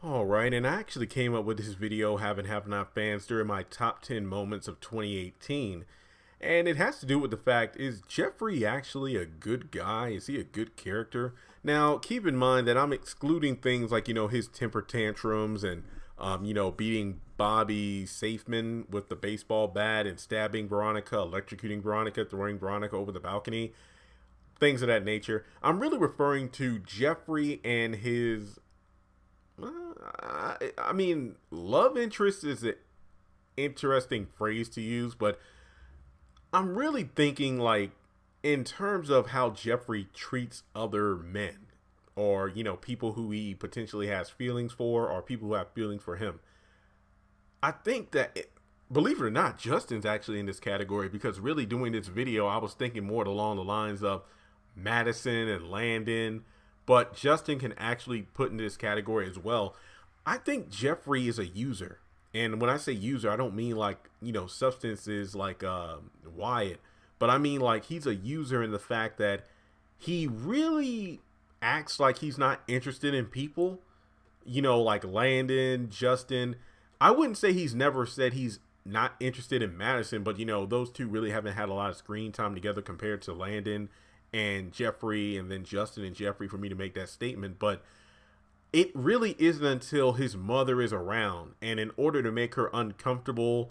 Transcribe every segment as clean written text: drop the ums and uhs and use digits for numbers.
All right, and I actually came up with this video, Have Not fans, during my top 10 moments of 2018. And it has to do with the fact, is Jeffrey actually a good guy? Is he a good character? Now, keep in mind that I'm excluding things like, his temper tantrums and, beating Bobby Safeman with the baseball bat and stabbing Veronica, electrocuting Veronica, throwing Veronica over the balcony, things of that nature. I'm really referring to Jeffrey and his love interest is an interesting phrase to use, but I'm really thinking like in terms of how Jeffrey treats other men or, people who he potentially has feelings for or people who have feelings for him. I think that, believe it or not, Justin's actually in this category because really doing this video, I was thinking more along the lines of Madison and Landon, but Justin can actually put in this category as well. I think Jeffrey is a user. And when I say user, I don't mean like, substances like Wyatt, but I mean like he's a user in the fact that he really acts like he's not interested in people, like Landon, Justin. I wouldn't say he's never said he's not interested in Madison, but, those two really haven't had a lot of screen time together compared to Landon and Jeffrey and then Justin and Jeffrey for me to make that statement. But it really isn't until his mother is around, and in order to make her uncomfortable,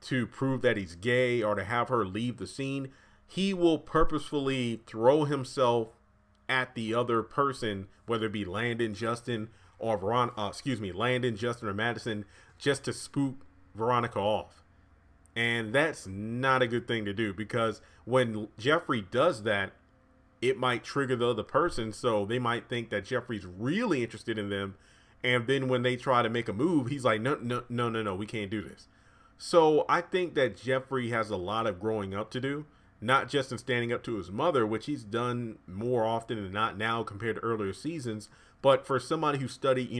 to prove that he's gay or to have her leave the scene, he will purposefully throw himself at the other person, whether it be Landon, Justin, or Landon, Justin, or Madison, just to spook Veronica off. And that's not a good thing to do, because when Jeffrey does that, it might trigger the other person, so they might think that Jeffrey's really interested in them, and then when they try to make a move, he's like, no, we can't do this. So I think that Jeffrey has a lot of growing up to do, not just in standing up to his mother, which he's done more often than not now compared to earlier seasons, but for somebody who studied,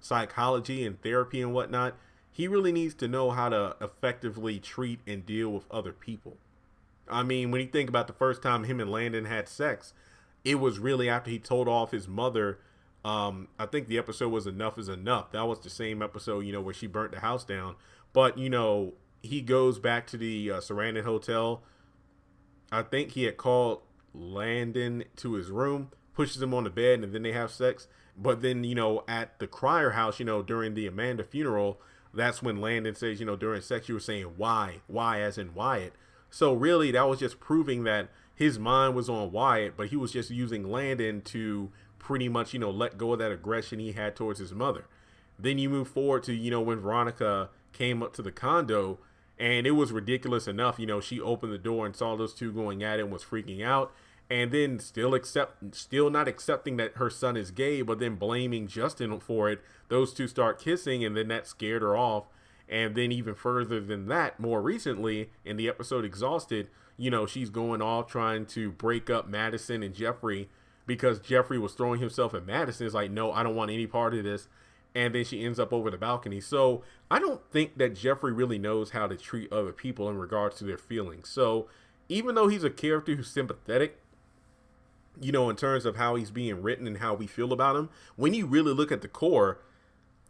psychology and therapy and whatnot, he really needs to know how to effectively treat and deal with other people. I mean, when you think about the first time him and Landon had sex, it was really after he told off his mother. I think the episode was Enough is Enough. That was the same episode, where she burnt the house down. But, he goes back to the Sarandon Hotel. I think he had called Landon to his room, pushes him on the bed, and then they have sex. But then, at the Crier house, during the Amanda funeral, that's when Landon says, during sex, you were saying why as in Wyatt. So really, that was just proving that his mind was on Wyatt, but he was just using Landon to pretty much, let go of that aggression he had towards his mother. Then you move forward to, when Veronica came up to the condo, and it was ridiculous enough. She opened the door and saw those two going at it and was freaking out. And then still not accepting that her son is gay, but then blaming Justin for it. Those two start kissing, and then that scared her off. And then even further than that, more recently in the episode Exhausted, she's going off trying to break up Madison and Jeffrey because Jeffrey was throwing himself at Madison. It's like, no, I don't want any part of this. And then she ends up over the balcony. So I don't think that Jeffrey really knows how to treat other people in regards to their feelings. So even though he's a character who's sympathetic, in terms of how he's being written and how we feel about him, when you really look at the core,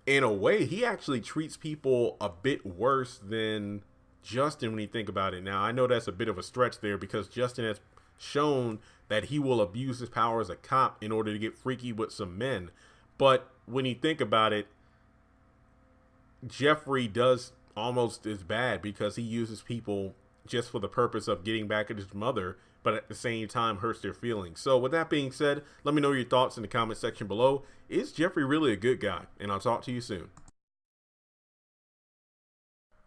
in a way, he actually treats people a bit worse than Justin when you think about it. Now, I know that's a bit of a stretch there because Justin has shown that he will abuse his power as a cop in order to get freaky with some men. But when you think about it, Jeffrey does almost as bad because he uses people just for the purpose of getting back at his mother, but at the same time hurts their feelings. So with that being said, let me know your thoughts in the comment section below. Is Jeffrey really a good guy? And I'll talk to you soon.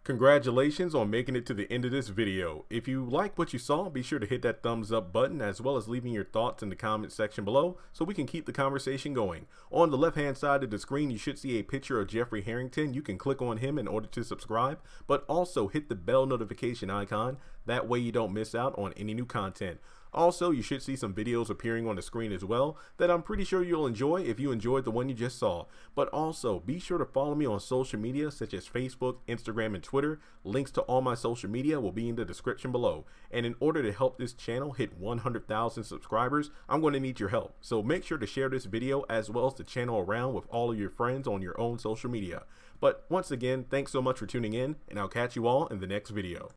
Congratulations on making it to the end of this video. If you like what you saw, be sure to hit that thumbs up button as well as leaving your thoughts in the comment section below so we can keep the conversation going. On the left hand side of the screen, you should see a picture of Jeffrey Harrington. You can click on him in order to subscribe, but also hit the bell notification icon. That way you don't miss out on any new content. Also, you should see some videos appearing on the screen as well that I'm pretty sure you'll enjoy if you enjoyed the one you just saw. But also, be sure to follow me on social media such as Facebook, Instagram, and Twitter. Links to all my social media will be in the description below. And in order to help this channel hit 100,000 subscribers, I'm going to need your help. So make sure to share this video as well as the channel around with all of your friends on your own social media. But once again, thanks so much for tuning in, and I'll catch you all in the next video.